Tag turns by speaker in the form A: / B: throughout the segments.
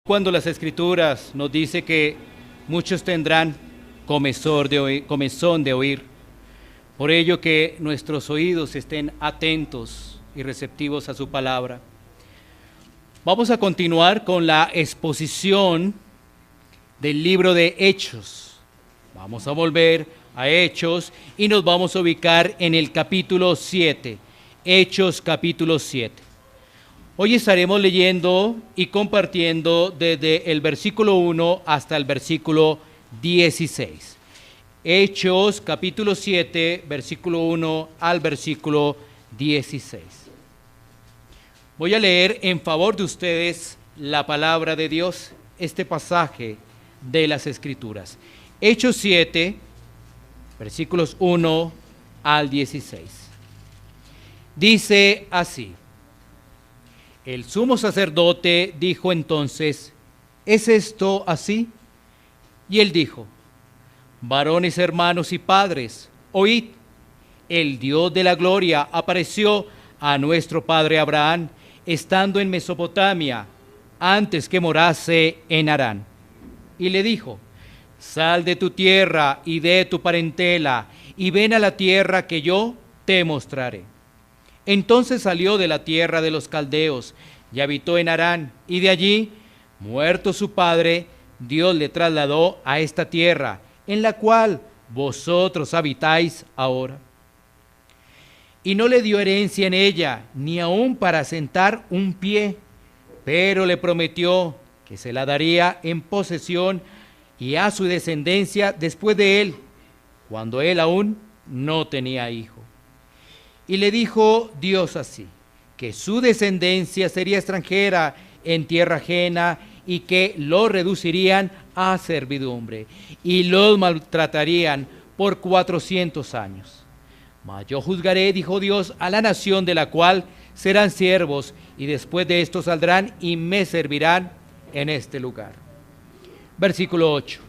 A: Cuando las Escrituras nos dice que muchos tendrán comezón de oír, por ello que nuestros oídos estén atentos y receptivos a su palabra. Vamos a continuar con la exposición del libro de Hechos. Vamos a volver a Hechos y nos vamos a ubicar en el capítulo 7, Hechos capítulo 7. Hoy estaremos leyendo y compartiendo desde el versículo 1 hasta el versículo 16. Hechos capítulo 7, versículo 1 al versículo 16. Voy a leer en favor de ustedes la palabra de Dios, este pasaje de las Escrituras. Hechos 7, versículos 1 al 16. Dice así: el sumo sacerdote dijo entonces: ¿es esto así? Y él dijo: varones, hermanos y padres, oíd, el Dios de la gloria apareció a nuestro padre Abraham, estando en Mesopotamia, antes que morase en Harán. Y le dijo: sal de tu tierra y de tu parentela, y ven a la tierra que yo te mostraré. Entonces salió de la tierra de los caldeos y habitó en Harán, y de allí, muerto su padre, Dios le trasladó a esta tierra, en la cual vosotros habitáis ahora. Y no le dio herencia en ella, ni aun para sentar un pie, pero le prometió que se la daría en posesión y a su descendencia después de él, cuando él aún no tenía hijo. Y le dijo Dios así: que su descendencia sería extranjera en tierra ajena, y que lo reducirían a servidumbre, y los maltratarían por 400 años. Mas yo juzgaré, dijo Dios, a la nación de la cual serán siervos, y después de esto saldrán y me servirán en este lugar. Versículo 8.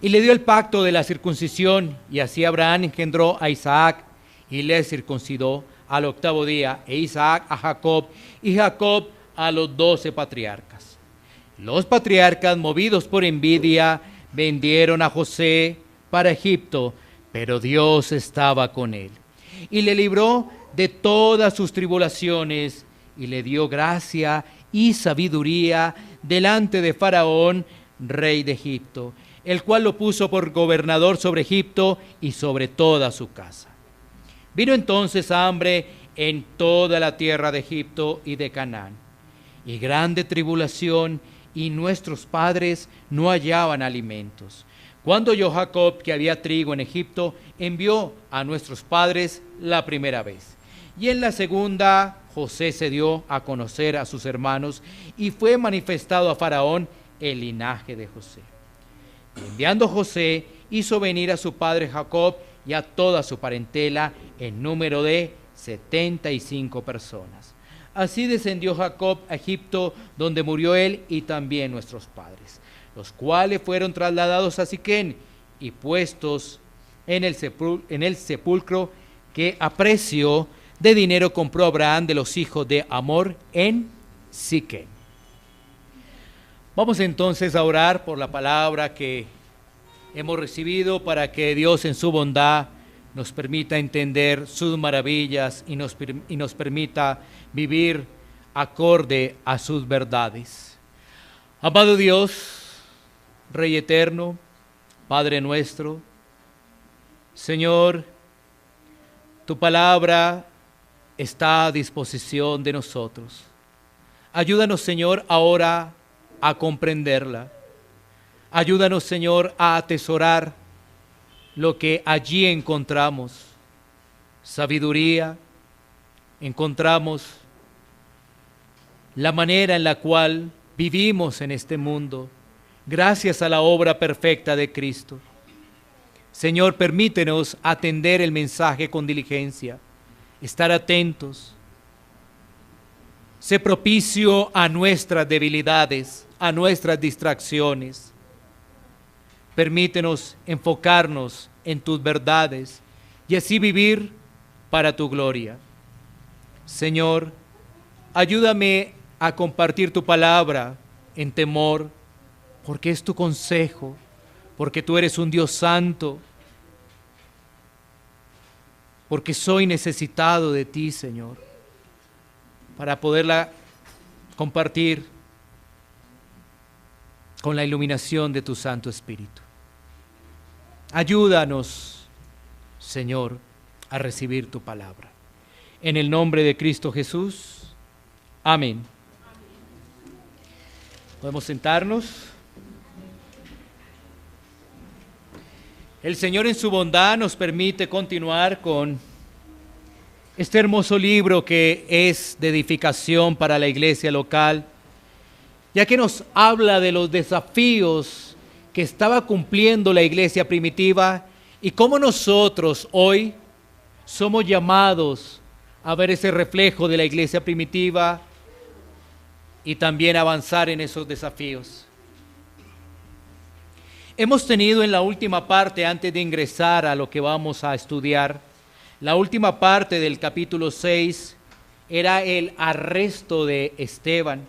A: Y le dio el pacto de la circuncisión, y así Abraham engendró a Isaac, y le circuncidó al 8º día, e Isaac a Jacob, y Jacob a los 12 patriarcas. Los patriarcas, movidos por envidia, vendieron a José para Egipto, pero Dios estaba con él, y le libró de todas sus tribulaciones, y le dio gracia y sabiduría delante de Faraón, rey de Egipto, el cual lo puso por gobernador sobre Egipto y sobre toda su casa. Vino entonces hambre en toda la tierra de Egipto y de Canaán, y grande tribulación, y nuestros padres no hallaban alimentos. Cuando oyó Jacob que había trigo en Egipto, envió a nuestros padres la primera vez. Y en la segunda, José se dio a conocer a sus hermanos, y fue manifestado a Faraón el linaje de José. Y enviando José, hizo venir a su padre Jacob y a toda su parentela, en número de 75 personas. Así descendió Jacob a Egipto, donde murió él y también nuestros padres, los cuales fueron trasladados a Siquén y puestos en el sepulcro que a precio de dinero compró Abraham de los hijos de Hamor en Siquén. Vamos entonces a orar por la palabra que hemos recibido, para que Dios en su bondad nos permita entender sus maravillas y nos permita vivir acorde a sus verdades. Amado Dios, Rey eterno, Padre nuestro, Señor, tu palabra está a disposición de nosotros. Ayúdanos, Señor, ahora a comprenderla. Ayúdanos, Señor, a atesorar lo que allí encontramos. Sabiduría, encontramos la manera en la cual vivimos en este mundo, gracias a la obra perfecta de Cristo. Señor, permítenos atender el mensaje con diligencia, estar atentos. Sé propicio a nuestras debilidades, a nuestras distracciones. Permítenos enfocarnos en tus verdades y así vivir para tu gloria. Señor, ayúdame a compartir tu palabra en temor, porque es tu consejo, porque tú eres un Dios santo, porque soy necesitado de ti, Señor, para poderla compartir con la iluminación de tu Santo Espíritu. Ayúdanos, Señor, a recibir tu palabra. En el nombre de Cristo Jesús. Amén. Podemos sentarnos. El Señor en su bondad nos permite continuar con este hermoso libro que es de edificación para la iglesia local, ya que nos habla de los desafíos que estaba cumpliendo la iglesia primitiva y cómo nosotros hoy somos llamados a ver ese reflejo de la iglesia primitiva y también avanzar en esos desafíos. Hemos tenido en la última parte, antes de ingresar a lo que vamos a estudiar, la última parte del capítulo 6 era el arresto de Esteban.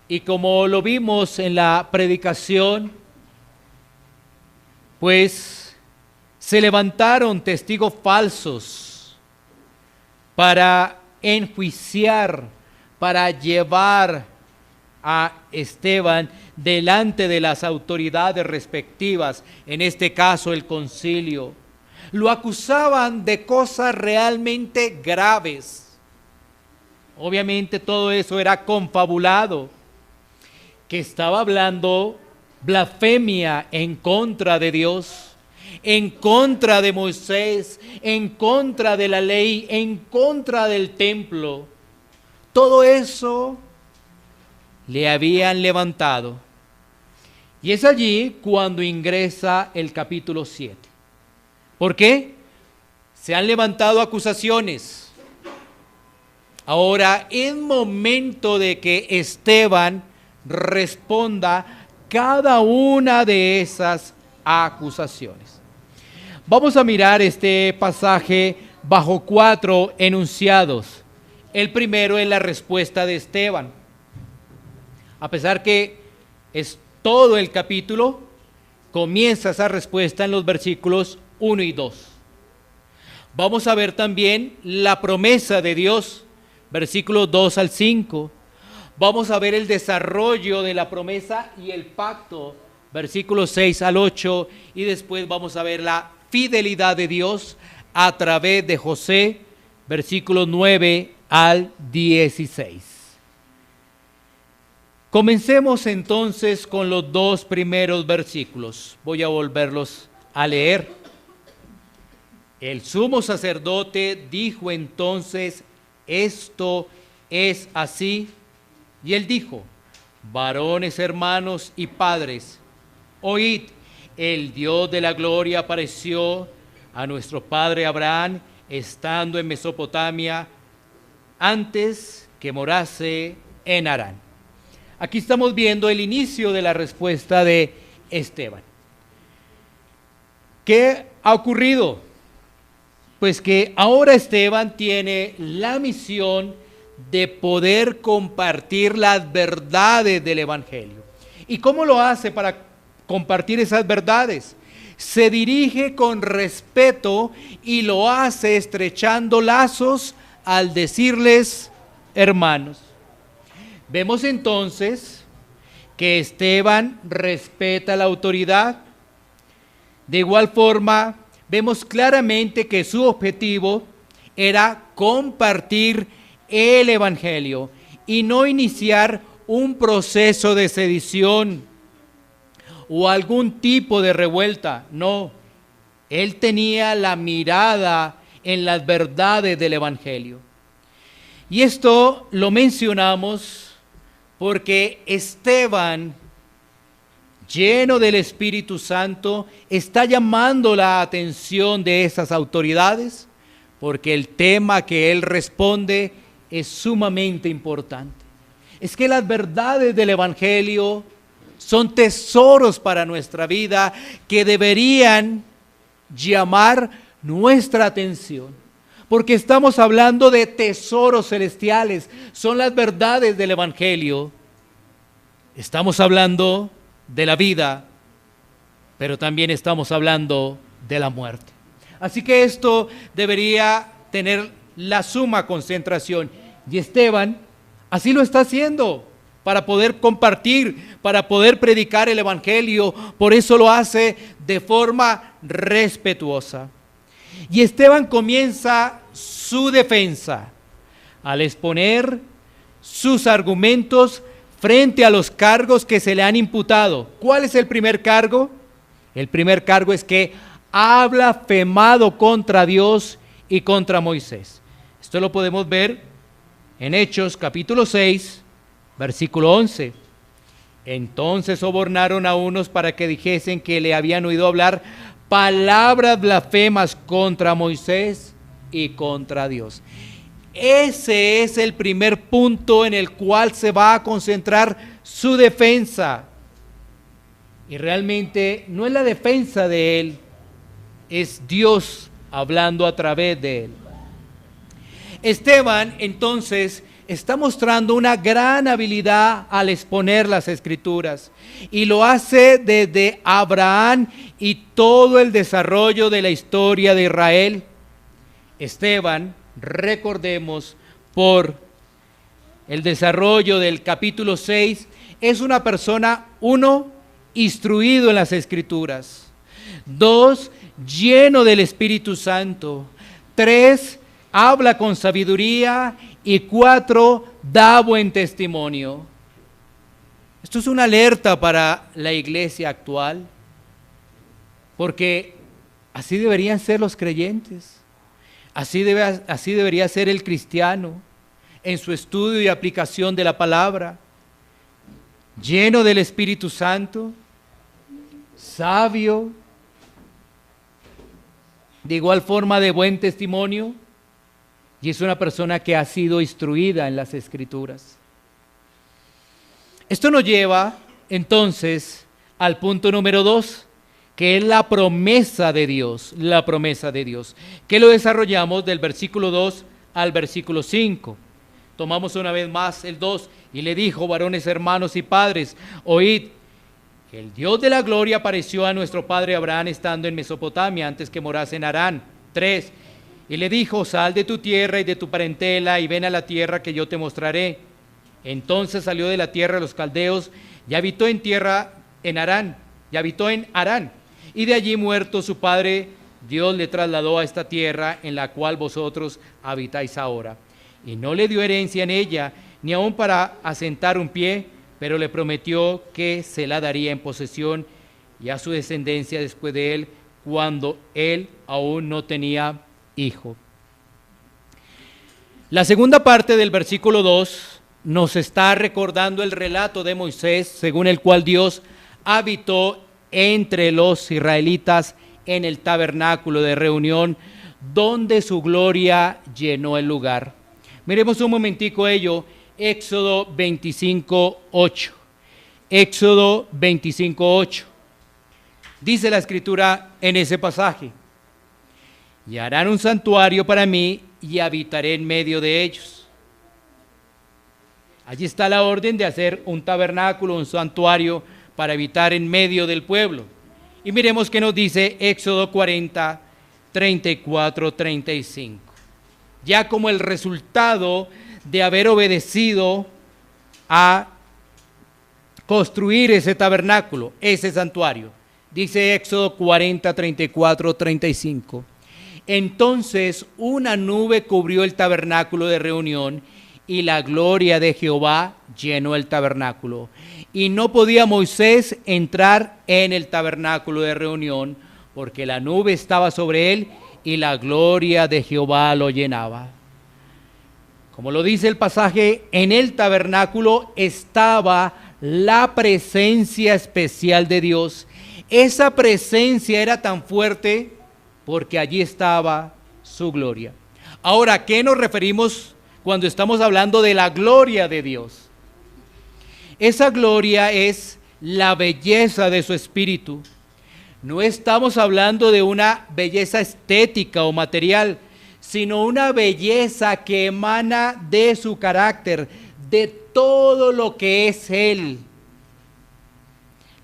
A: Y como lo vimos en la predicación, pues se levantaron testigos falsos para enjuiciar, para llevar a Esteban delante de las autoridades respectivas, en este caso el concilio. Lo acusaban de cosas realmente graves. Obviamente todo eso era confabulado, que estaba hablando blasfemia en contra de Dios, en contra de Moisés, en contra de la ley, en contra del templo. Todo eso le habían levantado. Y es allí cuando ingresa el capítulo 7. ¿Por qué? Se han levantado acusaciones. Ahora es momento de que Esteban responda cada una de esas acusaciones. Vamos a mirar este pasaje bajo 4 enunciados. El primero es la respuesta de Esteban. A pesar que es todo el capítulo, comienza esa respuesta en los versículos 1 y 2. Vamos a ver también la promesa de Dios, versículos 2 al 5. Vamos a ver el desarrollo de la promesa y el pacto, versículos 6 al 8. Y después vamos a ver la fidelidad de Dios a través de José, versículos 9 al 16. Comencemos entonces con los dos primeros versículos. Voy a volverlos a leer. El sumo sacerdote dijo entonces: esto es así. Y él dijo: varones, hermanos y padres, oíd, el Dios de la gloria apareció a nuestro padre Abraham estando en Mesopotamia antes que morase en Harán. Aquí estamos viendo el inicio de la respuesta de Esteban. ¿Qué ha ocurrido? Pues que ahora Esteban tiene la misión de poder compartir las verdades del Evangelio. ¿Y cómo lo hace para compartir esas verdades? Se dirige con respeto y lo hace estrechando lazos al decirles hermanos. Vemos entonces que Esteban respeta la autoridad. De igual forma, vemos claramente que su objetivo era compartir el Evangelio y no iniciar un proceso de sedición o algún tipo de revuelta. No, él tenía la mirada en las verdades del Evangelio. Y esto lo mencionamos porque Esteban, lleno del Espíritu Santo, está llamando la atención de esas autoridades, porque el tema que él responde es sumamente importante. Es que las verdades del Evangelio son tesoros para nuestra vida que deberían llamar nuestra atención, porque estamos hablando de tesoros celestiales. Son las verdades del Evangelio Estamos hablando de la vida, pero también estamos hablando de la muerte. Así que esto debería tener la suma concentración. Y Esteban así lo está haciendo para poder compartir, para poder predicar el evangelio. Por eso lo hace de forma respetuosa. Y Esteban comienza su defensa al exponer sus argumentos frente a los cargos que se le han imputado. ¿Cuál es el primer cargo? El primer cargo es que ha blasfemado contra Dios y contra Moisés. Esto lo podemos ver en Hechos capítulo 6, versículo 11. Entonces sobornaron a unos para que dijesen que le habían oído hablar palabras blasfemas contra Moisés y contra Dios. Ese es el primer punto en el cual se va a concentrar su defensa. Y realmente no es la defensa de él, es Dios hablando a través de él. Esteban entonces está mostrando una gran habilidad al exponer las escrituras y lo hace desde Abraham y todo el desarrollo de la historia de Israel. Esteban, recordemos, por el desarrollo del capítulo 6, es una persona, 1, instruido en las escrituras, 2, lleno del Espíritu Santo, 3, habla con sabiduría y 4, da buen testimonio. Esto es una alerta para la iglesia actual, porque así deberían ser los creyentes, así debería ser el cristiano en su estudio y aplicación de la palabra, lleno del Espíritu Santo, sabio, de igual forma de buen testimonio, y es una persona que ha sido instruida en las Escrituras. Esto nos lleva entonces al punto número 2, que es la promesa de Dios, que lo desarrollamos del versículo 2 al versículo 5. Tomamos una vez más el 2, y le dijo: varones, hermanos y padres, oíd, que el Dios de la gloria apareció a nuestro padre Abraham estando en Mesopotamia, antes que morase en Harán. 3, y le dijo: sal de tu tierra y de tu parentela y ven a la tierra que yo te mostraré. Entonces salió de la tierra de los caldeos y habitó en Harán, y de allí, muerto su padre, Dios le trasladó a esta tierra en la cual vosotros habitáis ahora. Y no le dio herencia en ella, ni aun para asentar un pie, pero le prometió que se la daría en posesión y a su descendencia después de él, cuando él aún no tenía hijo. La segunda parte del versículo 2 nos está recordando el relato de Moisés, según el cual Dios habitó entre los israelitas en el tabernáculo de reunión, donde su gloria llenó el lugar. Miremos un momentico ello, Éxodo 25:8. Éxodo 25:8. Dice la escritura en ese pasaje: y harán un santuario para mí y habitaré en medio de ellos. Allí está la orden de hacer un tabernáculo, un santuario para habitar en medio del pueblo. Y miremos qué nos dice Éxodo 40, 34, 35. Ya como el resultado de haber obedecido a construir ese tabernáculo, ese santuario. Dice Éxodo 40, 34, 35. Entonces una nube cubrió el tabernáculo de reunión y la gloria de Jehová llenó el tabernáculo. Y no podía Moisés entrar en el tabernáculo de reunión porque la nube estaba sobre él y la gloria de Jehová lo llenaba. Como lo dice el pasaje, en el tabernáculo estaba la presencia especial de Dios. Esa presencia era tan fuerte porque allí estaba su gloria. Ahora, ¿a qué nos referimos cuando estamos hablando de la gloria de Dios? Esa gloria es la belleza de su espíritu. No estamos hablando de una belleza estética o material, sino una belleza que emana de su carácter, de todo lo que es Él.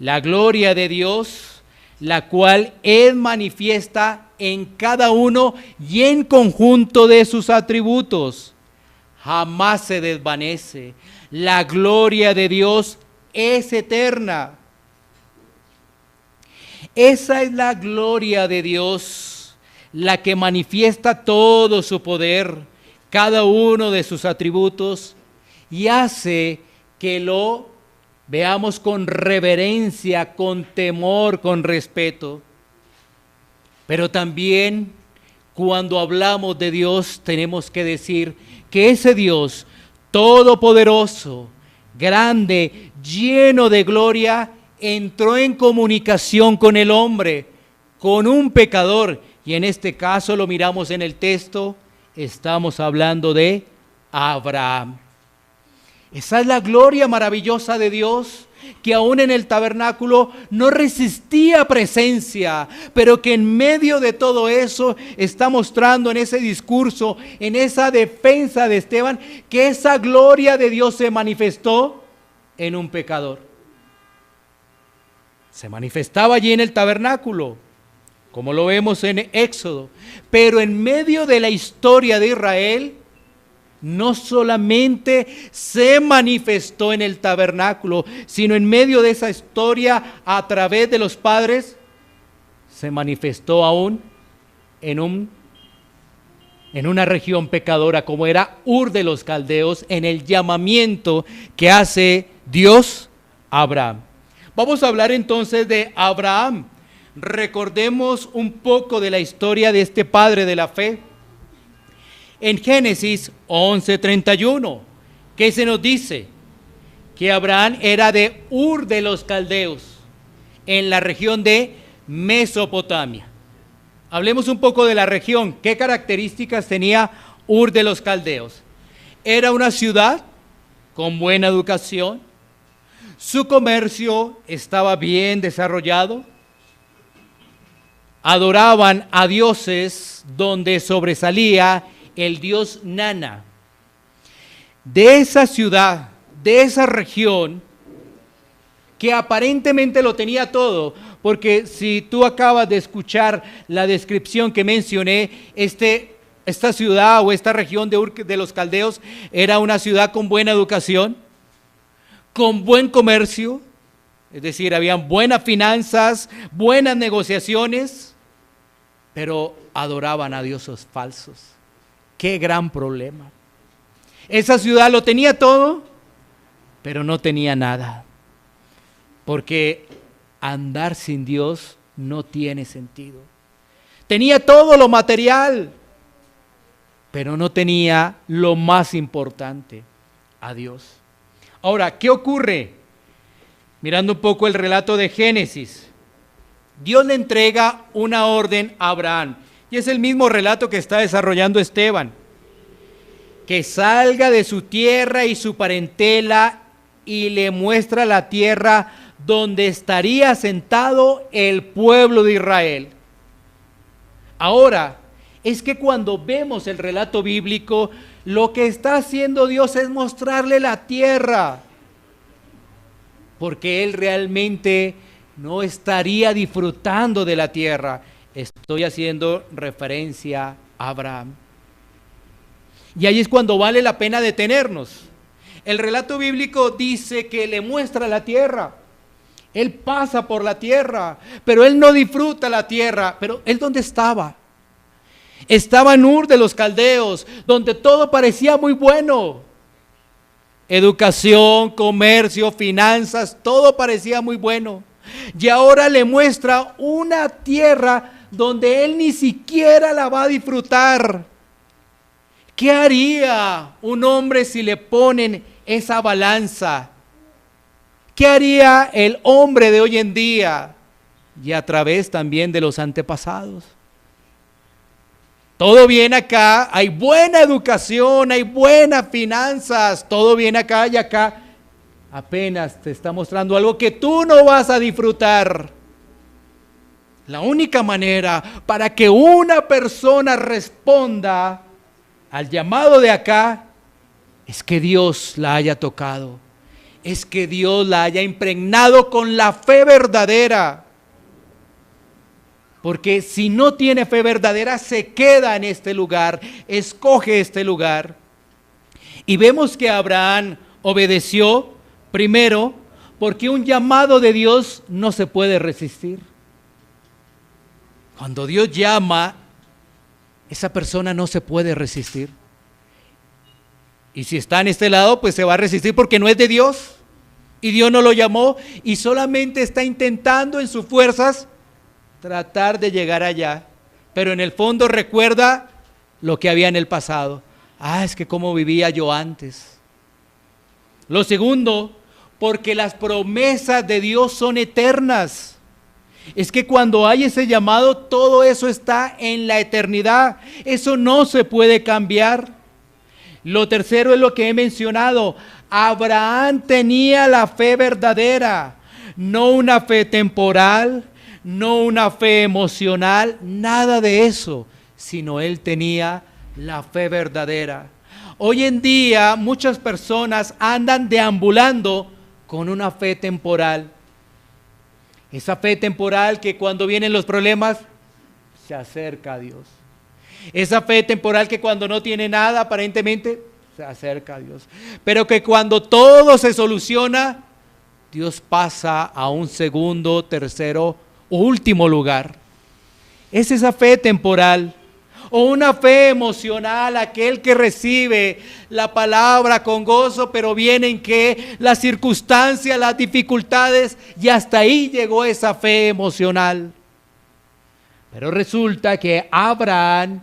A: la gloria de Dios, la cual es manifiesta en cada uno y en conjunto de sus atributos. Jamás se desvanece. La gloria de Dios es eterna. Esa es la gloria de Dios, la que manifiesta todo su poder, cada uno de sus atributos, y hace que lo veamos con reverencia, con temor, con respeto. Pero también cuando hablamos de Dios tenemos que decir que ese Dios todopoderoso, grande, lleno de gloria, entró en comunicación con el hombre, con un pecador, y en este caso lo miramos en el texto, estamos hablando de Abraham. Esa es la gloria maravillosa de Dios, que aún en el tabernáculo no resistía presencia, pero que en medio de todo eso está mostrando en ese discurso, en esa defensa de Esteban, que esa gloria de Dios se manifestó en un pecador. Se manifestaba allí en el tabernáculo, como lo vemos en Éxodo, pero en medio de la historia de Israel, no solamente se manifestó en el tabernáculo, sino en medio de esa historia a través de los padres, se manifestó aún en una región pecadora como era Ur de los Caldeos, en el llamamiento que hace Dios a Abraham. Vamos a hablar entonces de Abraham. Recordemos un poco de la historia de este padre de la fe. En Génesis 11:31, ¿qué se nos dice? Que Abraham era de Ur de los Caldeos, en la región de Mesopotamia. Hablemos un poco de la región. ¿Qué características tenía Ur de los Caldeos? Era una ciudad con buena educación. Su comercio estaba bien desarrollado. Adoraban a dioses donde sobresalía el dios Nana. De esa ciudad, de esa región, que aparentemente lo tenía todo, porque si tú acabas de escuchar la descripción que mencioné, esta ciudad o esta región de Ur de los Caldeos era una ciudad con buena educación, con buen comercio, es decir, habían buenas finanzas, buenas negociaciones, pero adoraban a dioses falsos. ¡Qué gran problema! Esa ciudad lo tenía todo, pero no tenía nada, porque andar sin Dios no tiene sentido. Tenía todo lo material, pero no tenía lo más importante, a Dios. Ahora, ¿qué ocurre? Mirando un poco el relato de Génesis, Dios le entrega una orden a Abraham, y es el mismo relato que está desarrollando Esteban, que salga de su tierra y su parentela y le muestra la tierra donde estaría sentado el pueblo de Israel. Ahora, es que cuando vemos el relato bíblico, lo que está haciendo Dios es mostrarle la tierra, porque Él realmente no estaría disfrutando de la tierra. Estoy haciendo referencia a Abraham. Y ahí es cuando vale la pena detenernos. El relato bíblico dice que le muestra la tierra. Él pasa por la tierra, pero él no disfruta la tierra. Pero ¿él dónde estaba? Estaba en Ur de los Caldeos, donde todo parecía muy bueno. Educación, comercio, finanzas, todo parecía muy bueno. Y ahora le muestra una tierra donde él ni siquiera la va a disfrutar. ¿Qué haría un hombre si le ponen esa balanza? ¿Qué haría el hombre de hoy en día? Y a través también de los antepasados. Todo bien acá, hay buena educación, hay buenas finanzas, todo bien acá y acá. Apenas te está mostrando algo que tú no vas a disfrutar. La única manera para que una persona responda al llamado de acá es que Dios la haya tocado es que Dios la haya impregnado con la fe verdadera. Porque si no tiene fe verdadera, se queda en este lugar, escoge este lugar. Y vemos que Abraham obedeció primero porque un llamado de Dios no se puede resistir. Cuando Dios llama, esa persona no se puede resistir. Y si está en este lado, pues se va a resistir porque no es de Dios. Y Dios no lo llamó y solamente está intentando en sus fuerzas tratar de llegar allá. Pero en el fondo recuerda lo que había en el pasado. Es que cómo vivía yo antes. Lo segundo, porque las promesas de Dios son eternas. Es que cuando hay ese llamado, todo eso está en la eternidad. Eso no se puede cambiar. Lo tercero es lo que he mencionado. Abraham tenía la fe verdadera, no una fe temporal, no una fe emocional, nada de eso, sino él tenía la fe verdadera. Hoy en día muchas personas andan deambulando con una fe temporal. Esa fe temporal que cuando vienen los problemas se acerca a Dios. Esa fe temporal que cuando no tiene nada aparentemente se acerca a Dios. Pero que cuando todo se soluciona, Dios pasa a un segundo, tercero, último lugar. Es esa fe temporal. O una fe emocional, aquel que recibe la palabra con gozo, pero vienen que las circunstancias, las dificultades, y hasta ahí llegó esa fe emocional. Pero resulta que Abraham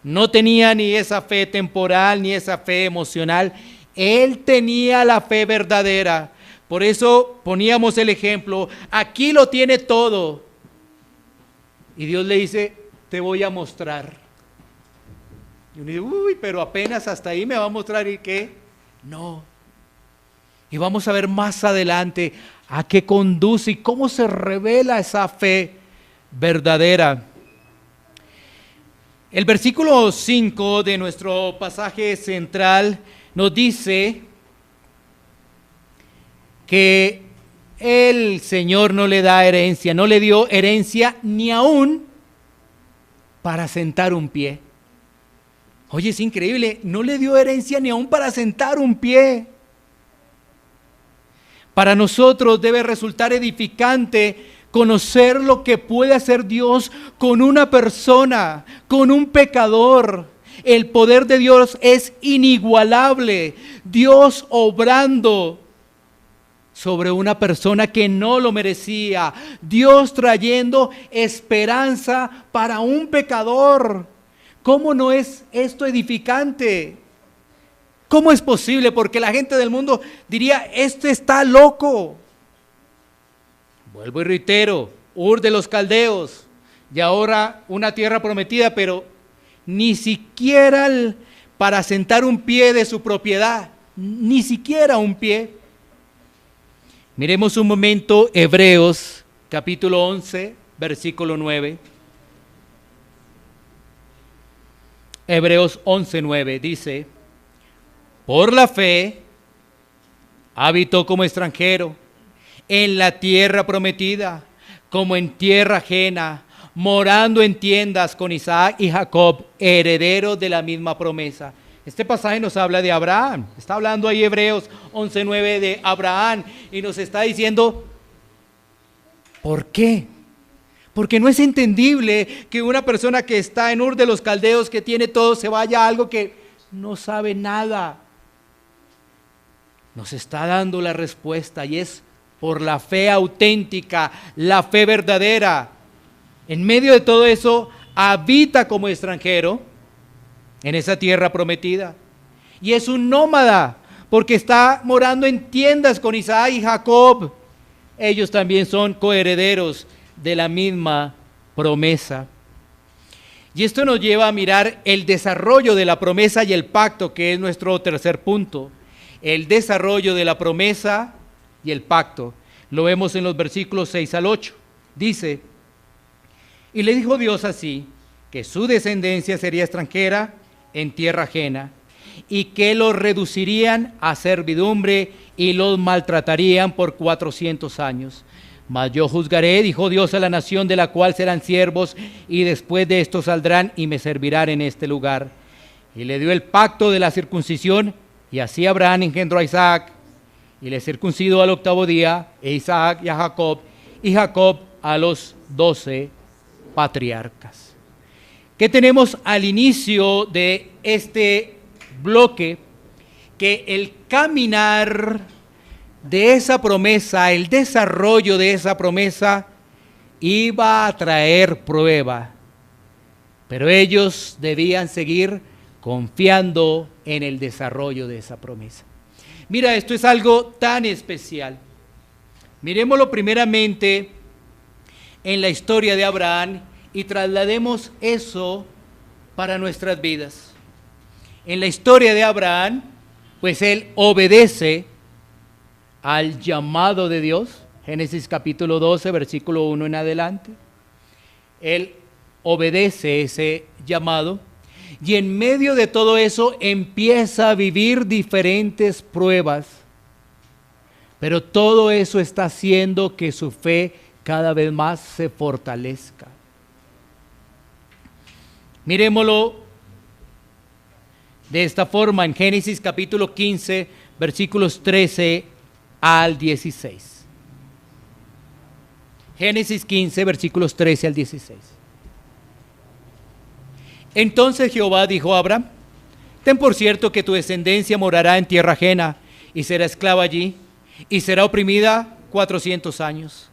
A: no tenía ni esa fe temporal, ni esa fe emocional. Él tenía la fe verdadera. Por eso poníamos el ejemplo, aquí lo tiene todo. Y Dios le dice, te voy a mostrar. Y uno dice, pero apenas hasta ahí me va a mostrar, ¿y qué? No. Y vamos a ver más adelante a qué conduce y cómo se revela esa fe verdadera. El versículo 5 de nuestro pasaje central nos dice que el Señor no le da herencia, no le dio herencia ni aún para sentar un pie. Oye, es increíble, no le dio herencia ni aún para sentar un pie. Para nosotros debe resultar edificante conocer lo que puede hacer Dios con una persona, con un pecador. El poder de Dios es inigualable. Dios obrando sobre una persona que no lo merecía. Dios trayendo esperanza para un pecador. ¿Cómo no es esto edificante? ¿Cómo es posible? Porque la gente del mundo diría, este está loco. Vuelvo y reitero, Ur de los Caldeos, y ahora una tierra prometida, pero ni siquiera para sentar un pie de su propiedad, ni siquiera un pie. Miremos un momento Hebreos, capítulo 11, versículo 9. Hebreos 11:9 dice, por la fe habitó como extranjero en la tierra prometida, como en tierra ajena, morando en tiendas con Isaac y Jacob, herederos de la misma promesa. Este pasaje nos habla de Abraham, está hablando ahí Hebreos 11:9 de Abraham y nos está diciendo, ¿por qué? Porque no es entendible que una persona que está en Ur de los Caldeos, que tiene todo, se vaya a algo que no sabe nada. Nos está dando la respuesta y es por la fe auténtica, la fe verdadera. En medio de todo eso, habita como extranjero en esa tierra prometida. Y es un nómada, porque está morando en tiendas con Isaac y Jacob. Ellos también son coherederos de la misma promesa. Y esto nos lleva a mirar el desarrollo de la promesa y el pacto, que es nuestro tercer punto. El desarrollo de la promesa y el pacto. Lo vemos en los versículos 6 al 8. Dice, y le dijo Dios así, que su descendencia sería extranjera en tierra ajena, y que los reducirían a servidumbre y los maltratarían por 400 años. Mas yo juzgaré, dijo Dios, a la nación de la cual serán siervos, y después de esto saldrán y me servirán en este lugar. Y le dio el pacto de la circuncisión, y así Abraham engendró a Isaac, y le circuncidó al 8º día, e Isaac y a Jacob, y Jacob a los 12 patriarcas. ¿Qué tenemos al inicio de este bloque? Que el caminar de esa promesa, el desarrollo de esa promesa, iba a traer prueba, pero ellos debían seguir confiando en el desarrollo de esa promesa. Mira, esto es algo tan especial. Miremoslo primeramente en la historia de Abraham y traslademos eso para nuestras vidas. En la historia de Abraham, pues él obedece al llamado de Dios, Génesis capítulo 12, versículo 1 en adelante. Él obedece ese llamado y en medio de todo eso empieza a vivir diferentes pruebas, pero todo eso está haciendo que su fe cada vez más se fortalezca. Miremoslo de esta forma en Génesis capítulo 15, versículos 13 al 16. Génesis 15, versículos 13 al 16. Entonces Jehová dijo a Abraham: ten por cierto que tu descendencia morará en tierra ajena y será esclava allí y será oprimida 400 años.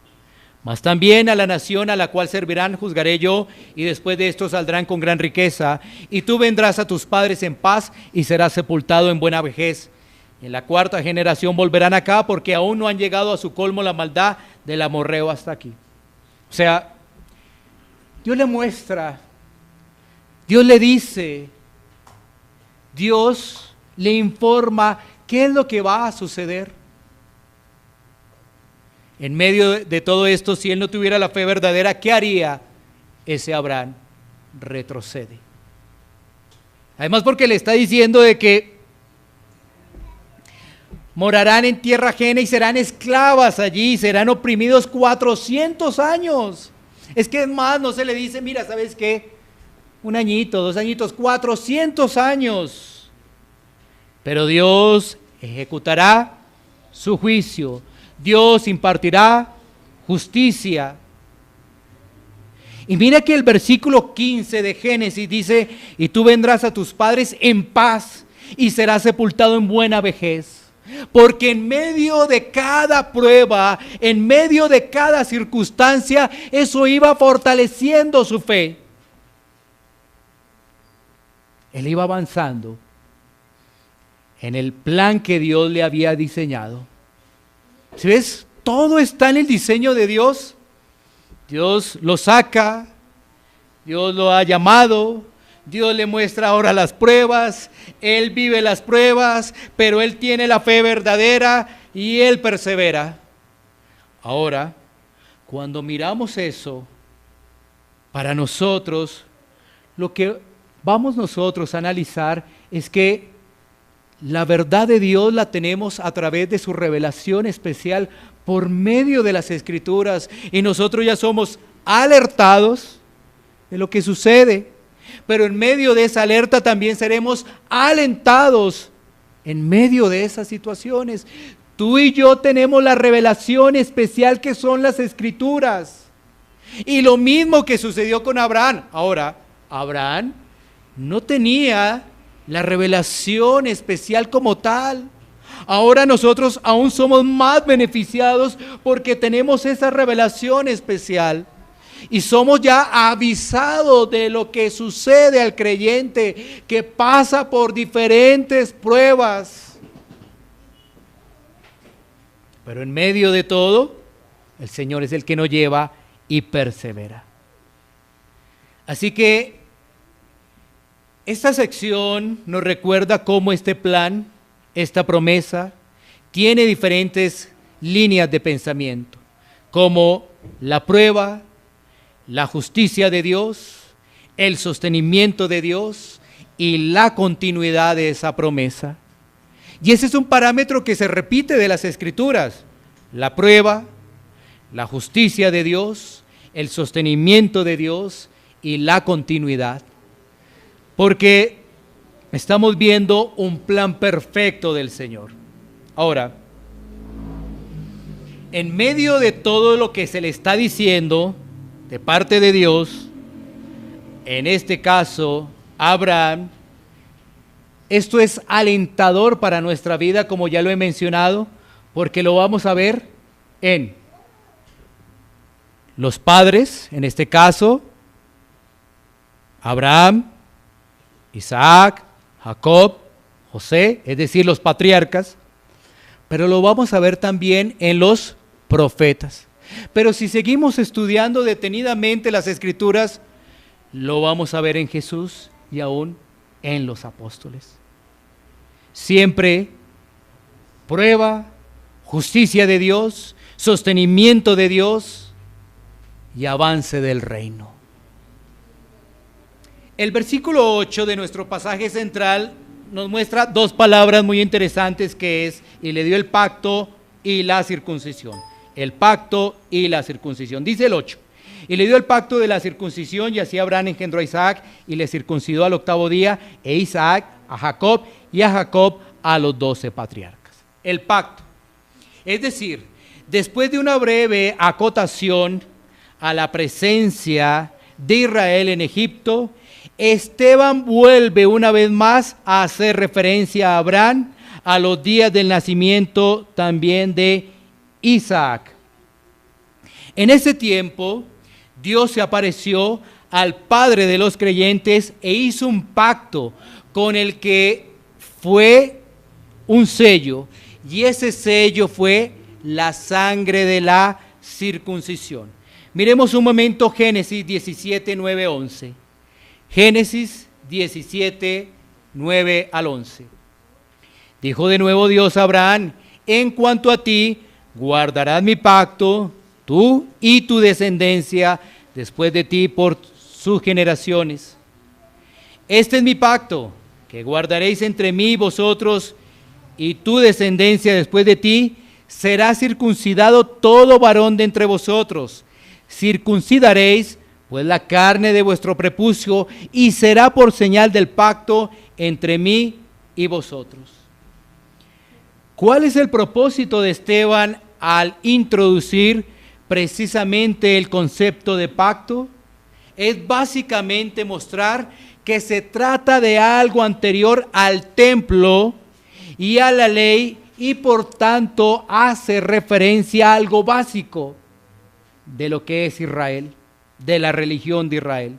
A: Mas también a la nación a la cual servirán juzgaré yo, y después de esto saldrán con gran riqueza, y tú vendrás a tus padres en paz y serás sepultado en buena vejez. En la 4ª generación volverán acá, porque aún no han llegado a su colmo la maldad del amorreo hasta aquí. O sea, Dios le muestra, Dios le dice, Dios le informa qué es lo que va a suceder. En medio de todo esto, si él no tuviera la fe verdadera, ¿qué haría ese Abraham? Retrocede. Además, porque le está diciendo de que morarán en tierra ajena y serán esclavas allí, serán oprimidos 400 años. Es que es más, no se le dice, mira, ¿sabes qué? 1 añito, 2 añitos, 400 años. Pero Dios ejecutará su juicio. Dios impartirá justicia. Y mira que el versículo 15 de Génesis dice: y tú vendrás a tus padres en paz y serás sepultado en buena vejez. Porque en medio de cada prueba, en medio de cada circunstancia, eso iba fortaleciendo su fe. Él iba avanzando en el plan que Dios le había diseñado. ¿Sí ves? Todo está en el diseño de Dios. Dios lo saca, Dios lo ha llamado, Dios le muestra ahora las pruebas, él vive las pruebas, pero él tiene la fe verdadera y él persevera. Ahora, cuando miramos eso, para nosotros, lo que vamos nosotros a analizar es que la verdad de Dios la tenemos a través de su revelación especial por medio de las Escrituras, y nosotros ya somos alertados de lo que sucede, pero en medio de esa alerta también seremos alentados en medio de esas situaciones. Tú y yo tenemos la revelación especial que son las Escrituras, y lo mismo que sucedió con Abraham. Ahora, Abraham no tenía la revelación especial como tal. Ahora nosotros aún somos más beneficiados porque tenemos esa revelación especial y somos ya avisados de lo que sucede al creyente que pasa por diferentes pruebas. Pero en medio de todo, el Señor es el que nos lleva y persevera. Así que esta sección nos recuerda cómo este plan, esta promesa, tiene diferentes líneas de pensamiento, como la prueba, la justicia de Dios, el sostenimiento de Dios y la continuidad de esa promesa. Y ese es un parámetro que se repite de las Escrituras: la prueba, la justicia de Dios, el sostenimiento de Dios y la continuidad. Porque estamos viendo un plan perfecto del Señor. Ahora, en medio de todo lo que se le está diciendo de parte de Dios, en este caso, Abraham, esto es alentador para nuestra vida, como ya lo he mencionado, porque lo vamos a ver en los padres, en este caso, Abraham, Isaac, Jacob, José, es decir, los patriarcas, pero lo vamos a ver también en los profetas. Pero si seguimos estudiando detenidamente las Escrituras, lo vamos a ver en Jesús y aún en los apóstoles. Siempre prueba, justicia de Dios, sostenimiento de Dios y avance del reino. El versículo 8 de nuestro pasaje central nos muestra dos palabras muy interesantes, que es: y le dio el pacto y la circuncisión. El pacto y la circuncisión. Dice el 8: y le dio el pacto de la circuncisión, y así Abraham engendró a Isaac, y le circuncidó al 8º día, e Isaac a Jacob, y a Jacob a los 12 patriarcas. El pacto. Es decir, después de una breve acotación a la presencia de Israel en Egipto, Esteban vuelve una vez más a hacer referencia a Abraham, a los días del nacimiento también de Isaac. En ese tiempo, Dios se apareció al padre de los creyentes e hizo un pacto con el que fue un sello, y ese sello fue la sangre de la circuncisión. Miremos un momento Génesis 17, 9, 11. Génesis 17, 9 al 11. Dijo de nuevo Dios a Abraham: en cuanto a ti, guardarás mi pacto, tú y tu descendencia después de ti por sus generaciones. Este es mi pacto, que guardaréis entre mí y vosotros, y tu descendencia después de ti. Será circuncidado todo varón de entre vosotros. Circuncidaréis pues la carne de vuestro prepucio, y será por señal del pacto entre mí y vosotros. ¿Cuál es el propósito de Esteban al introducir precisamente el concepto de pacto? Es básicamente mostrar que se trata de algo anterior al templo y a la ley, y por tanto hace referencia a algo básico de lo que es Israel, de la religión de Israel.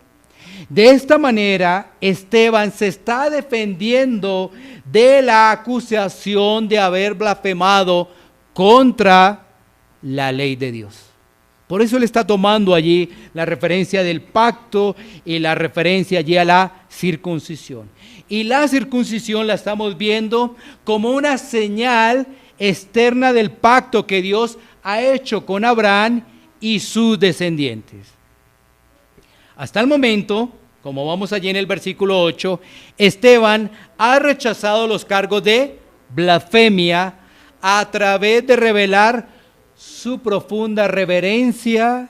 A: De esta manera, Esteban se está defendiendo de la acusación de haber blasfemado contra la ley de Dios. Por eso él está tomando allí la referencia del pacto y la referencia allí a la circuncisión. Y la circuncisión la estamos viendo como una señal externa del pacto que Dios ha hecho con Abraham y sus descendientes. Hasta el momento, como vamos allí en el versículo 8, Esteban ha rechazado los cargos de blasfemia a través de revelar su profunda reverencia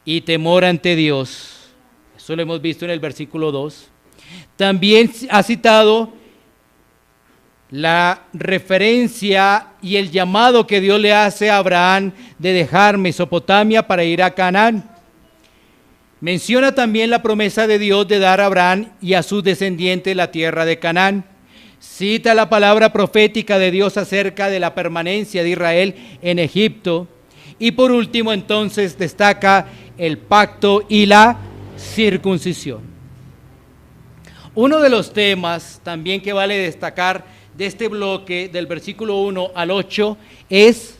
A: y temor ante Dios. Eso lo hemos visto en el versículo 2. También ha citado la referencia y el llamado que Dios le hace a Abraham de dejar Mesopotamia para ir a Canaán. Menciona también la promesa de Dios de dar a Abraham y a sus descendientes la tierra de Canaán. Cita la palabra profética de Dios acerca de la permanencia de Israel en Egipto. Y por último, entonces, destaca el pacto y la circuncisión. Uno de los temas también que vale destacar de este bloque, del versículo 1 al 8, es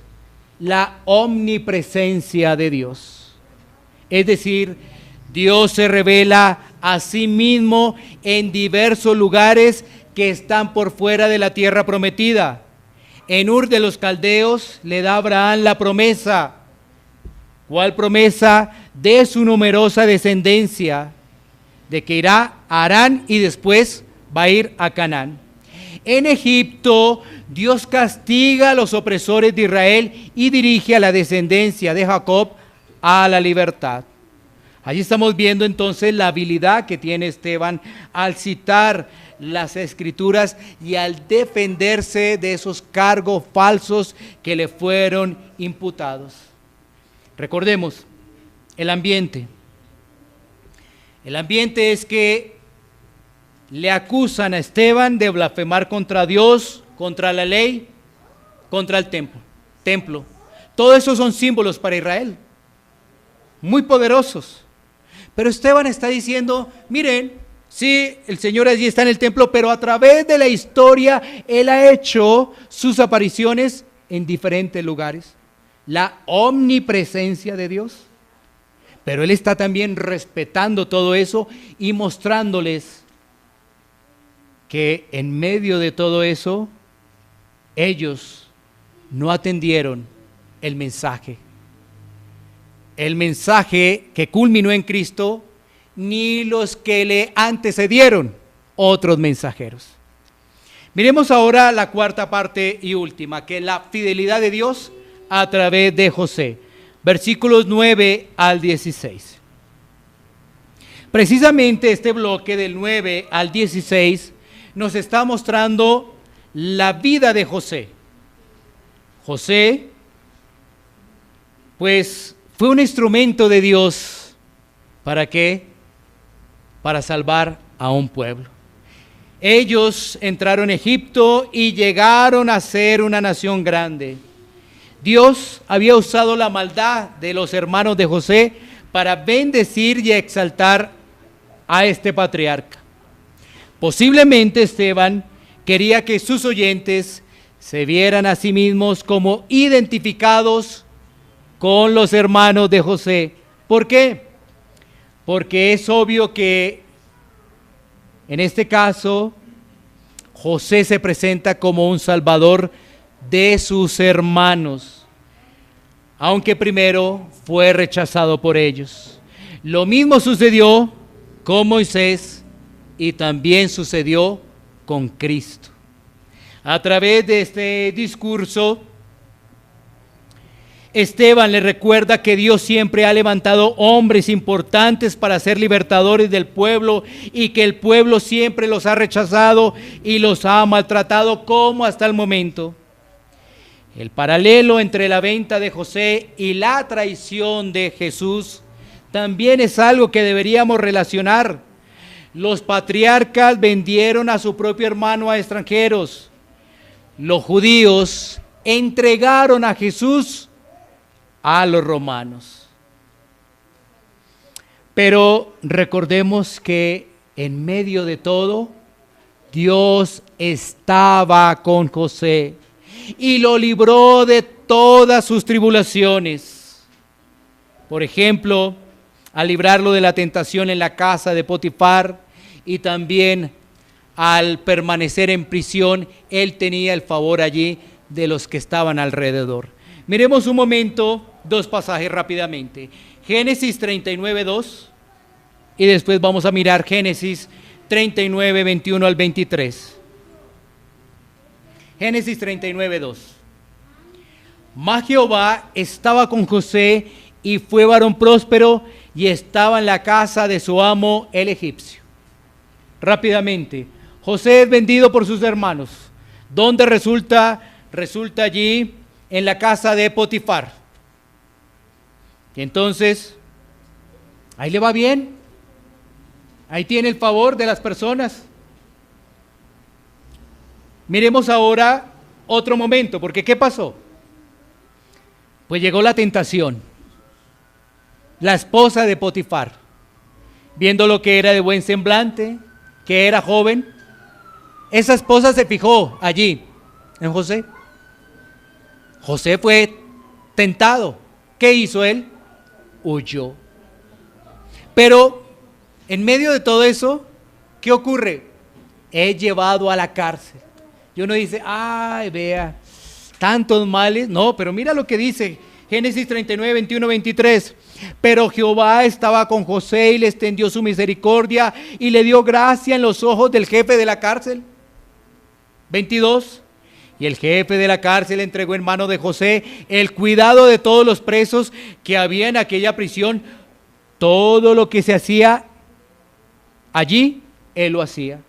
A: la omnipresencia de Dios. Es decir, Dios se revela a sí mismo en diversos lugares que están por fuera de la tierra prometida. En Ur de los Caldeos le da a Abraham la promesa. ¿Cuál promesa? De su numerosa descendencia, de que irá a Harán y después va a ir a Canaán. En Egipto, Dios castiga a los opresores de Israel y dirige a la descendencia de Jacob a la libertad. Allí estamos viendo entonces la habilidad que tiene Esteban al citar las Escrituras y al defenderse de esos cargos falsos que le fueron imputados. Recordemos, el ambiente. El ambiente es que le acusan a Esteban de blasfemar contra Dios, contra la ley, contra el templo. Todo eso son símbolos para Israel, muy poderosos. Pero Esteban está diciendo, miren, sí, el Señor allí está en el templo, pero a través de la historia, Él ha hecho sus apariciones en diferentes lugares. La omnipresencia de Dios. Pero Él está también respetando todo eso y mostrándoles que en medio de todo eso, ellos no atendieron el mensaje. El mensaje que culminó en Cristo, ni los que le antecedieron, otros mensajeros. Miremos ahora la cuarta parte y última, que es la fidelidad de Dios a través de José. Versículos 9 al 16. Precisamente este bloque del 9 al 16 nos está mostrando la vida de José. José, pues, fue un instrumento de Dios. ¿Para qué? Para salvar a un pueblo. Ellos entraron a Egipto y llegaron a ser una nación grande. Dios había usado la maldad de los hermanos de José para bendecir y exaltar a este patriarca. Posiblemente Esteban quería que sus oyentes se vieran a sí mismos como identificados con los hermanos de José. ¿Por qué? Porque es obvio que en este caso José se presenta como un salvador de sus hermanos, aunque primero fue rechazado por ellos. Lo mismo sucedió con Moisés y también sucedió con Cristo. A través de este discurso, Esteban le recuerda que Dios siempre ha levantado hombres importantes para ser libertadores del pueblo y que el pueblo siempre los ha rechazado y los ha maltratado como hasta el momento. El paralelo entre la venta de José y la traición de Jesús también es algo que deberíamos relacionar. Los patriarcas vendieron a su propio hermano a extranjeros. Los judíos entregaron a Jesús a los romanos. Pero recordemos que en medio de todo, Dios estaba con José y lo libró de todas sus tribulaciones. Por ejemplo, al librarlo de la tentación en la casa de Potifar y también al permanecer en prisión, él tenía el favor allí de los que estaban alrededor. Miremos un momento dos pasajes rápidamente. Génesis 39:2 y después vamos a mirar Génesis 39:21 al 23. Génesis 39:2. Mas Jehová estaba con José y fue varón próspero y estaba en la casa de su amo el egipcio. Rápidamente, José es vendido por sus hermanos. ¿Dónde resulta? Resulta allí en la casa de Potifar. Y entonces, ahí le va bien. Ahí tiene el favor de las personas. Miremos ahora otro momento, porque ¿qué pasó? Pues llegó la tentación. La esposa de Potifar, viendo lo que era de buen semblante, que era joven, esa esposa se fijó allí en José. José fue tentado. ¿Qué hizo él? Huyó. Pero en medio de todo eso, ¿qué ocurre? Es llevado a la cárcel. Y uno dice, ay, vea, tantos males. No, pero mira lo que dice Génesis 39, 21, 23. Pero Jehová estaba con José y le extendió su misericordia y le dio gracia en los ojos del jefe de la cárcel. 22. Y el jefe de la cárcel entregó en mano de José el cuidado de todos los presos que había en aquella prisión. Todo lo que se hacía allí, él lo hacía.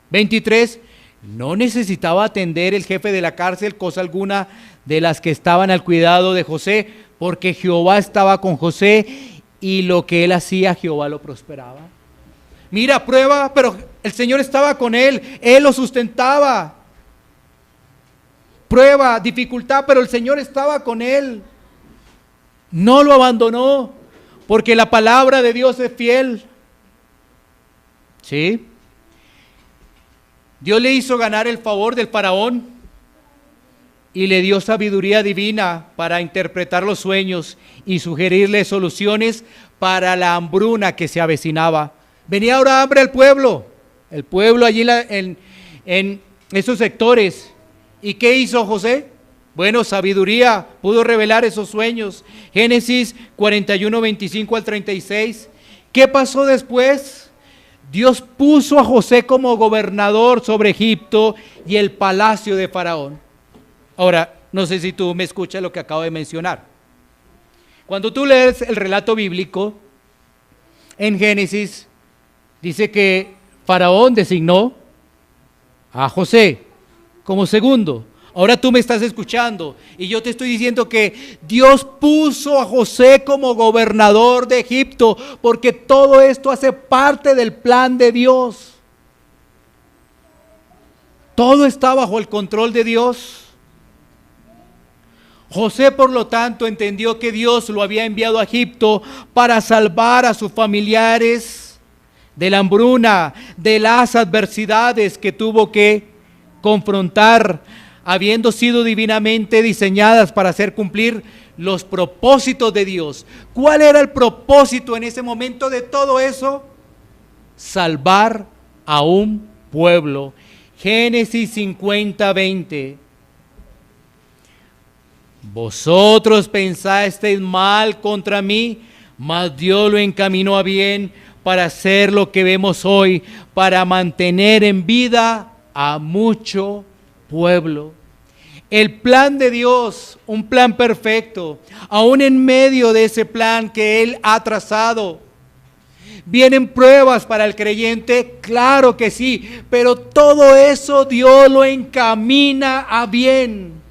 A: 23. No necesitaba atender el jefe de la cárcel cosa alguna de las que estaban al cuidado de José, porque Jehová estaba con José y lo que él hacía, Jehová lo prosperaba. Mira, prueba, pero el Señor estaba con él lo sustentaba. Prueba, dificultad, pero el Señor estaba con él. No lo abandonó, porque la palabra de Dios es fiel. ¿Sí? Dios le hizo ganar el favor del faraón y le dio sabiduría divina para interpretar los sueños y sugerirle soluciones para la hambruna que se avecinaba. Venía ahora hambre al pueblo, el pueblo allí en esos sectores. ¿Y qué hizo José? Bueno, sabiduría, pudo revelar esos sueños. Génesis 41, 25 al 36. ¿Qué pasó después? Dios puso a José como gobernador sobre Egipto y el palacio de Faraón. Ahora, no sé si tú me escuchas lo que acabo de mencionar. Cuando tú lees el relato bíblico, en Génesis, dice que Faraón designó a José como segundo. Ahora tú me estás escuchando y yo te estoy diciendo que Dios puso a José como gobernador de Egipto, porque todo esto hace parte del plan de Dios. Todo está bajo el control de Dios. José, por lo tanto, entendió que Dios lo había enviado a Egipto para salvar a sus familiares de la hambruna, de las adversidades que tuvo que confrontar, habiendo sido divinamente diseñadas para hacer cumplir los propósitos de Dios. ¿Cuál era el propósito en ese momento de todo eso? Salvar a un pueblo. Génesis 50, 20. Vosotros pensasteis mal contra mí, mas Dios lo encaminó a bien para hacer lo que vemos hoy, para mantener en vida a mucho pueblo. El plan de Dios, un plan perfecto, aún en medio de ese plan que Él ha trazado. ¿Vienen pruebas para el creyente? Claro que sí, pero todo eso Dios lo encamina a bien.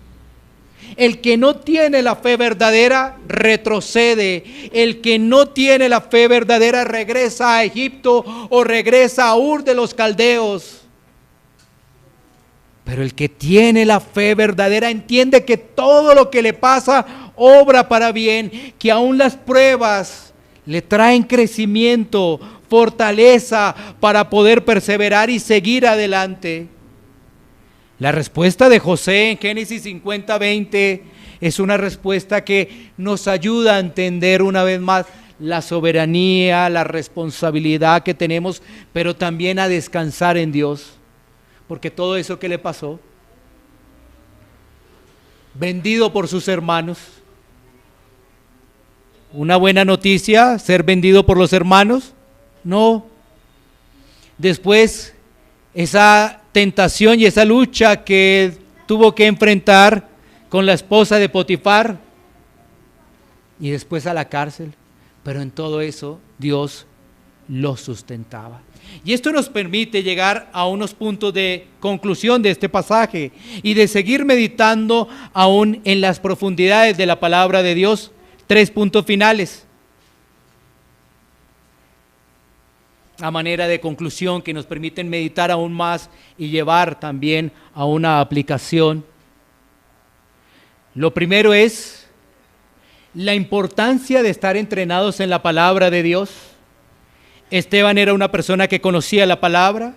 A: El que no tiene la fe verdadera retrocede. El que no tiene la fe verdadera regresa a Egipto o regresa a Ur de los Caldeos. Pero el que tiene la fe verdadera entiende que todo lo que le pasa obra para bien, que aún las pruebas le traen crecimiento, fortaleza para poder perseverar y seguir adelante. La respuesta de José en Génesis 50, 20 es una respuesta que nos ayuda a entender una vez más la soberanía, la responsabilidad que tenemos, pero también a descansar en Dios. Porque todo eso que le pasó, vendido por sus hermanos, ¿una buena noticia ser vendido por los hermanos? No. Después, esa tentación y esa lucha que tuvo que enfrentar con la esposa de Potifar y después a la cárcel, pero en todo eso Dios lo sustentaba. Y esto nos permite llegar a unos puntos de conclusión de este pasaje y de seguir meditando aún en las profundidades de la palabra de Dios. 3 puntos finales a manera de conclusión que nos permiten meditar aún más y llevar también a una aplicación. Lo primero es la importancia de estar entrenados en la palabra de Dios. Esteban era una persona que conocía la palabra,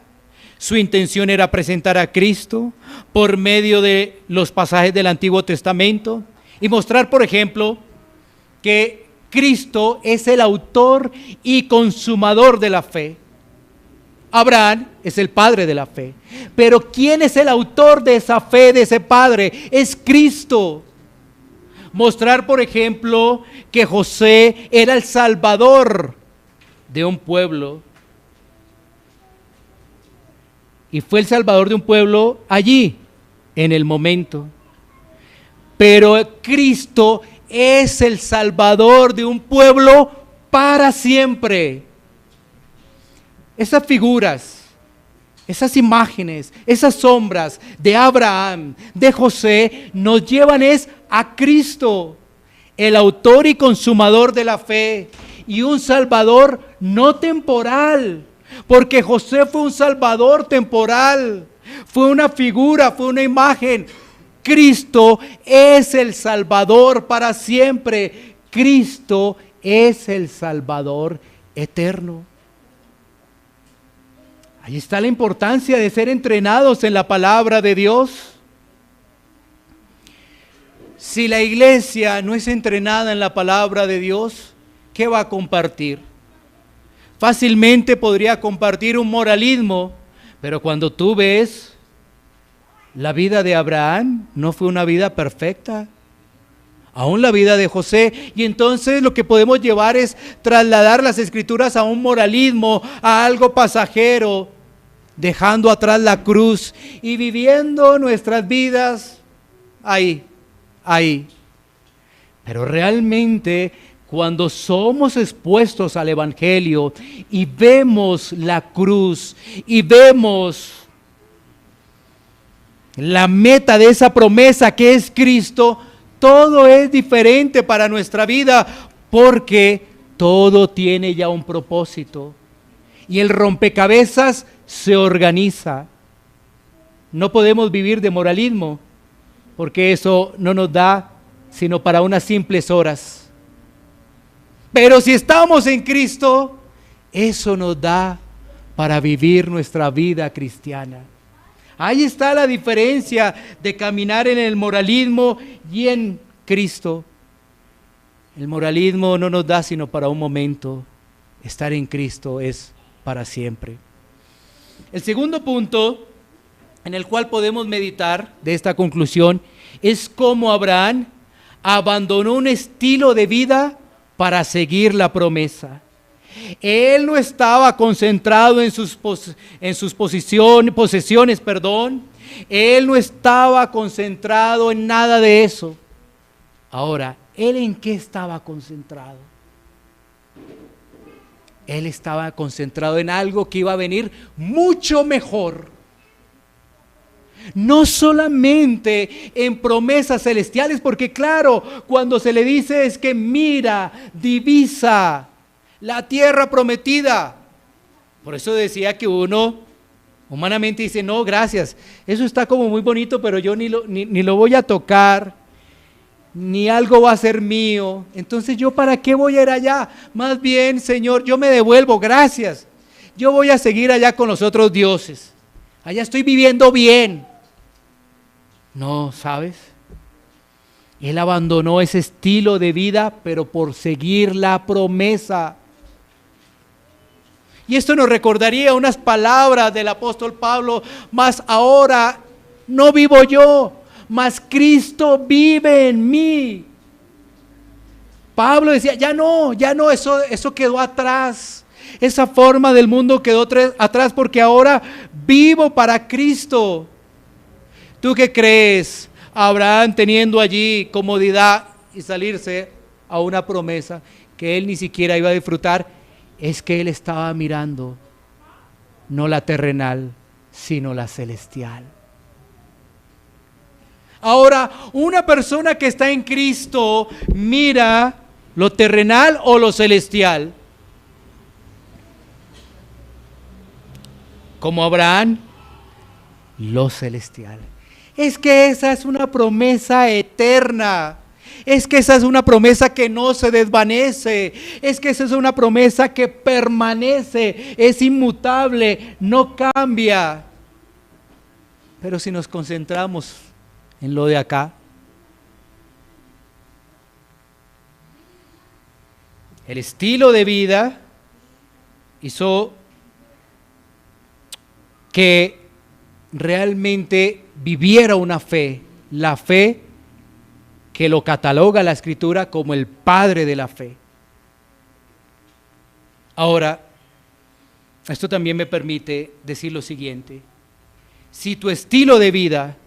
A: su intención era presentar a Cristo por medio de los pasajes del Antiguo Testamento y mostrar, por ejemplo, que Cristo es el autor y consumador de la fe. Abraham es el padre de la fe, pero ¿quién es el autor de esa fe, de ese padre? Es Cristo. Mostrar, por ejemplo, que José era el salvador de un pueblo. Y fue el salvador de un pueblo allí, en el momento. Pero Cristo es el salvador de un pueblo para siempre. Esas figuras, esas imágenes, esas sombras de Abraham, de José, nos llevan a Cristo, el autor y consumador de la fe, y un salvador no temporal, porque José fue un salvador temporal, fue una figura, fue una imagen. Cristo es el salvador para siempre. Cristo es el salvador eterno. Ahí está la importancia de ser entrenados en la palabra de Dios. Si la iglesia no es entrenada en la palabra de Dios, ¿qué va a compartir? Fácilmente podría compartir un moralismo, pero cuando tú ves la vida de Abraham, no fue una vida perfecta, aún la vida de José, y entonces lo que podemos llevar es trasladar las escrituras a un moralismo, a algo pasajero, dejando atrás la cruz y viviendo nuestras vidas ahí. Pero realmente, cuando somos expuestos al Evangelio y vemos la cruz y vemos la meta de esa promesa que es Cristo, todo es diferente para nuestra vida, porque todo tiene ya un propósito y el rompecabezas se organiza. No podemos vivir de moralismo, porque eso no nos da sino para unas simples horas. Pero si estamos en Cristo, eso nos da para vivir nuestra vida cristiana. Ahí está la diferencia de caminar en el moralismo y en Cristo. El moralismo no nos da sino para un momento. Estar en Cristo es para siempre. El segundo punto en el cual podemos meditar de esta conclusión es cómo Abraham abandonó un estilo de vida para seguir la promesa. Él no estaba concentrado en sus posesiones. Él no estaba concentrado en nada de eso. Ahora, ¿él en qué estaba concentrado? Él estaba concentrado en algo que iba a venir mucho mejor. No solamente en promesas celestiales, porque claro, cuando se le dice es que mira, divisa la tierra prometida. Por eso decía que uno humanamente dice, no, gracias, eso está como muy bonito, pero yo ni lo voy a tocar, ni algo va a ser mío. Entonces, ¿yo para qué voy a ir allá? Más bien, Señor, yo me devuelvo, gracias. Yo voy a seguir allá con los otros dioses. Allá estoy viviendo bien. No, ¿sabes? Él abandonó ese estilo de vida, pero por seguir la promesa. Y esto nos recordaría unas palabras del apóstol Pablo: mas ahora no vivo yo, mas Cristo vive en mí. Pablo decía, ya no, eso quedó atrás. Esa forma del mundo quedó atrás, porque ahora vivo para Cristo. ¿Tú qué crees? Abraham, teniendo allí comodidad y salirse a una promesa que él ni siquiera iba a disfrutar, es que él estaba mirando no la terrenal, sino la celestial. Ahora, una persona que está en Cristo mira lo terrenal o lo celestial. Como Abraham, lo celestial. Es que esa es una promesa eterna. Es que esa es una promesa que no se desvanece. Es que esa es una promesa que permanece, es inmutable, no cambia. Pero si nos concentramos en lo de acá, el estilo de vida hizo que realmente viviera una fe, la fe que lo cataloga la Escritura como el padre de la fe. Ahora, esto también me permite decir lo siguiente: si tu estilo de vida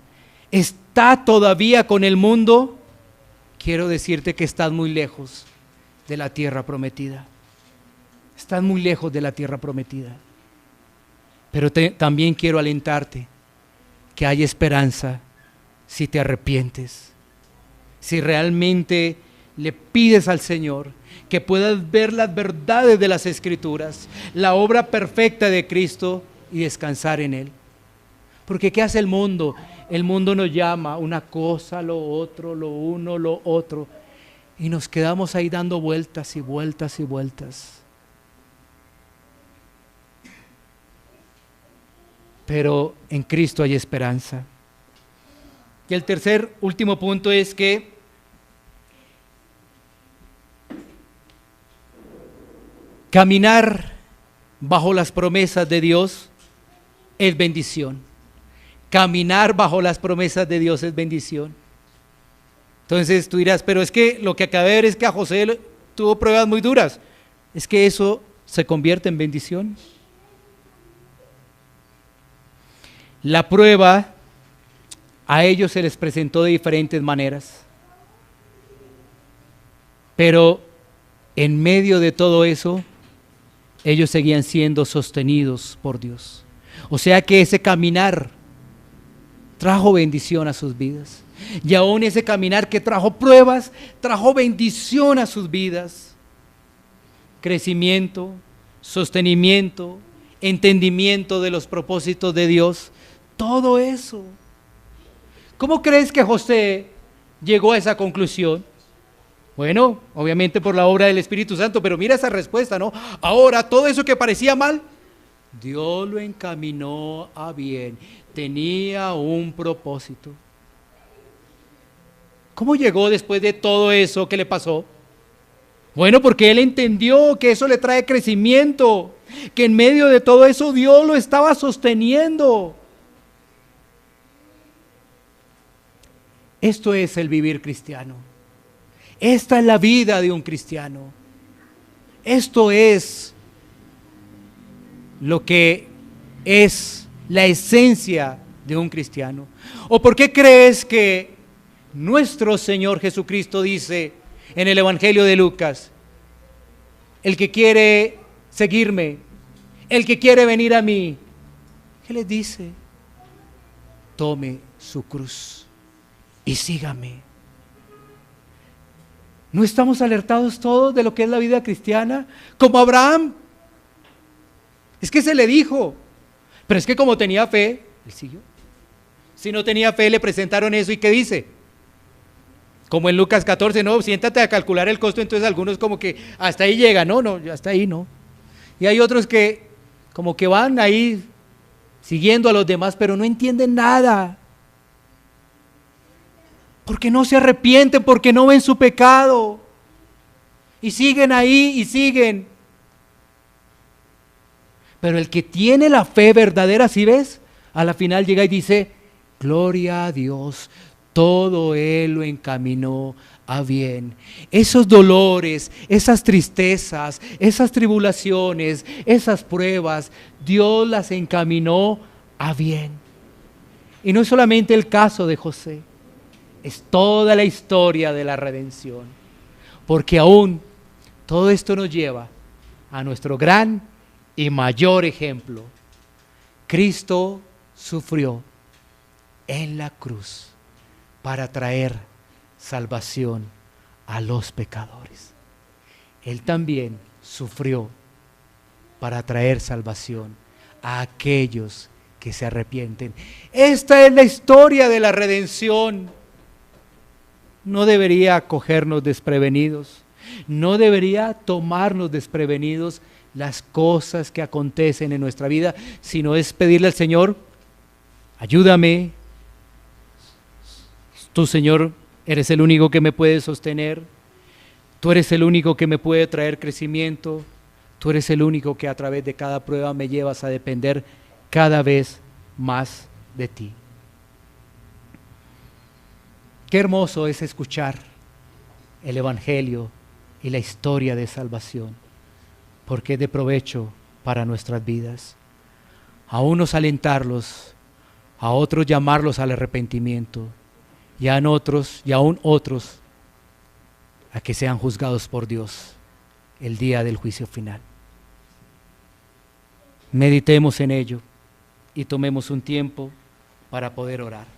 A: está todavía con el mundo, quiero decirte que estás muy lejos de la tierra prometida. Estás muy lejos de la tierra prometida. Pero también quiero alentarte que hay esperanza si te arrepientes, si realmente le pides al Señor que puedas ver las verdades de las Escrituras, la obra perfecta de Cristo, y descansar en Él. Porque ¿qué hace el mundo? El mundo nos llama una cosa, lo otro, lo uno, lo otro, y nos quedamos ahí dando vueltas y vueltas y vueltas. Pero en Cristo hay esperanza. Y el tercer, último punto es que caminar bajo las promesas de Dios es bendición. Caminar bajo las promesas de Dios es bendición. Entonces tú dirás, pero es que lo que acabé de ver es que a José tuvo pruebas muy duras. Es que eso se convierte en bendición. La prueba a ellos se les presentó de diferentes maneras. Pero en medio de todo eso, ellos seguían siendo sostenidos por Dios. O sea que ese caminar trajo bendición a sus vidas. Y aún ese caminar que trajo pruebas, trajo bendición a sus vidas. Crecimiento, sostenimiento, entendimiento de los propósitos de Dios. Todo eso. ¿Cómo crees que José llegó a esa conclusión? Bueno, obviamente por la obra del Espíritu Santo, pero mira esa respuesta, ¿no? Ahora, todo eso que parecía mal, Dios lo encaminó a bien. Tenía un propósito. ¿Cómo llegó después de todo eso que le pasó? Bueno, porque él entendió que eso le trae crecimiento, que en medio de todo eso Dios lo estaba sosteniendo. Esto es el vivir cristiano. Esta es la vida de un cristiano. Esto es lo que es la esencia de un cristiano. ¿O por qué crees que nuestro Señor Jesucristo dice en el Evangelio de Lucas: el que quiere seguirme, el que quiere venir a mí, ¿qué les dice? Tome su cruz y sígame. ¿No estamos alertados todos de lo que es la vida cristiana? Como Abraham. Es que se le dijo, pero es que como tenía fe, él siguió. Si no tenía fe, le presentaron eso, ¿y qué dice? Como en Lucas 14, no, siéntate a calcular el costo. Entonces algunos como que hasta ahí llegan, no, hasta ahí no. Y hay otros que como que van ahí siguiendo a los demás, pero no entienden nada. Porque no se arrepienten, porque no ven su pecado. Y siguen ahí y siguen. Pero el que tiene la fe verdadera, ¿sí ves? A la final llega y dice: gloria a Dios, todo Él lo encaminó a bien. Esos dolores, esas tristezas, esas tribulaciones, esas pruebas, Dios las encaminó a bien. Y no es solamente el caso de José, es toda la historia de la redención. Porque aún todo esto nos lleva a nuestro gran y mayor ejemplo. Cristo sufrió en la cruz para traer salvación a los pecadores. Él también sufrió para traer salvación a aquellos que se arrepienten. Esta es la historia de la redención. No debería cogernos desprevenidos, no debería tomarnos desprevenidos las cosas que acontecen en nuestra vida, sino es pedirle al Señor: ayúdame. Tú, Señor, eres el único que me puede sostener. Tú eres el único que me puede traer crecimiento. Tú eres el único que a través de cada prueba me llevas a depender cada vez más de ti. Qué hermoso es escuchar el Evangelio y la historia de salvación, porque es de provecho para nuestras vidas. A unos alentarlos, a otros llamarlos al arrepentimiento, y a otros, y aún otros, a que sean juzgados por Dios el día del juicio final. Meditemos en ello y tomemos un tiempo para poder orar.